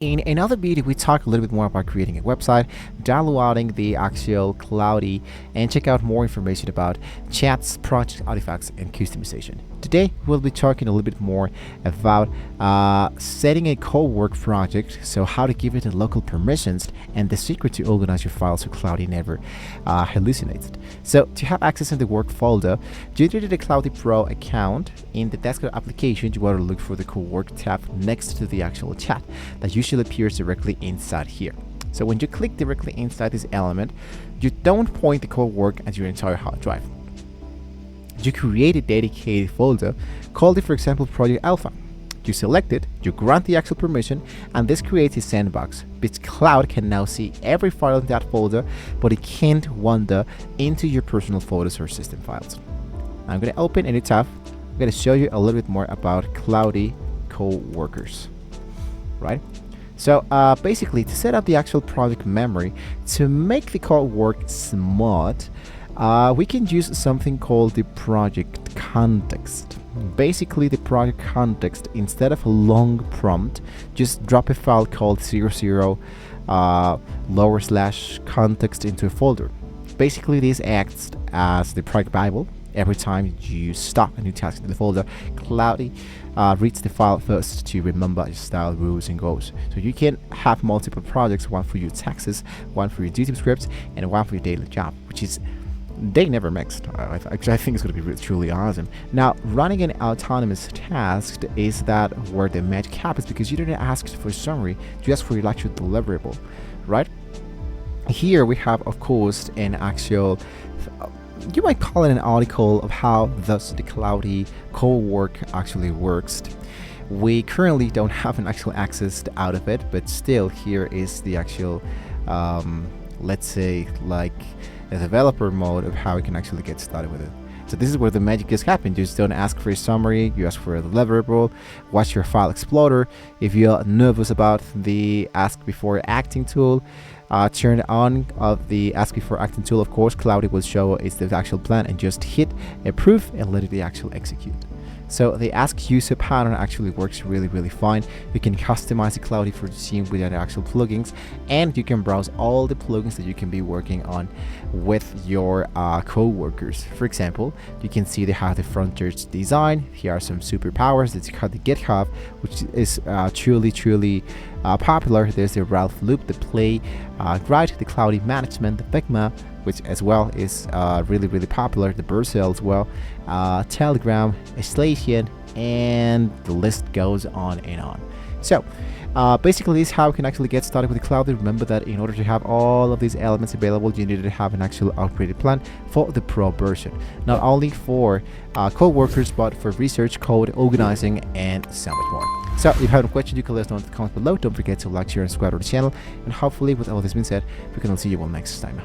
In another video, we talk a little bit more about creating a website, downloading the actual Cloudy, and check out more information about chats, project artifacts, and customization. Today, we'll be talking a little bit more about setting a Cowork project, so how to give it the local permissions, and the secret to organize your files so Cloudy never hallucinates it. So, to have access in the work folder, due to the Cloudy Pro account, in the desktop application, you want to look for the Cowork tab next to the actual chat that usually appears directly inside here. So when you click directly inside this element, you don't point the Cowork as your entire hard drive. You create a dedicated folder, called it, for example, Project Alpha. You select it, you grant the actual permission, and this creates a sandbox, which Cloud can now see every file in that folder, but it can't wander into your personal folders or system files. I'm going to open a new tab. I'm going to show you a little bit more about Cloudy Coworkers, right? So basically, to set up the actual project memory, to make the code work smart, we can use something called the project context. Basically, the project context, instead of a long prompt, just drop a file called 00 /context into a folder. Basically, this acts as the project Bible. Every time you start a new task in the folder, Cloudy reads the file first to remember your style, rules, and goals. So you can have multiple projects, one for your taxes, one for your YouTube scripts, and one for your daily job, which is they never mixed. I think it's going to be really, truly awesome. Now, running an autonomous task is that where the magic happens, because you don't ask for summary, you ask for your actual deliverable, right? Here we have, of course, an actual, you might call it an article of how thus the Cloudy Cowork actually works. We currently don't have an actual access out of it, but still here is the actual, let's say, like a developer mode of how we can actually get started with it. So this is where the magic just happens. You just don't ask for a summary, you ask for a deliverable, watch your file explorer. If you're nervous about the ask before acting tool, turn on of the ask before acting tool. Of course, Cloudy will show is the actual plan, and just hit approve and let it be actually execute. So the ask user pattern actually works really fine. You can customize the Cloudy for the team with the actual plugins, and you can browse all the plugins that you can be working on with your co-workers. For example, you can see they have the front-end design. Here are some superpowers. It's called the GitHub, which is truly popular. There's the Ralph Loop, the Play, Write, the Cloudy Management, the Figma, which as well is really popular, the Vercel as well, Telegram, Atlassian, and the list goes on and on. So basically, this is how we can actually get started with the Cloudy. Remember that in order to have all of these elements available, you need to have an actual upgraded plan for the Pro version, not only for co-workers, but for research, code, organizing, and so much more. So if you have any questions, you can let us know in the comments below. Don't forget to like, share, and subscribe to the channel, and hopefully with all this being said, we can see you all next time.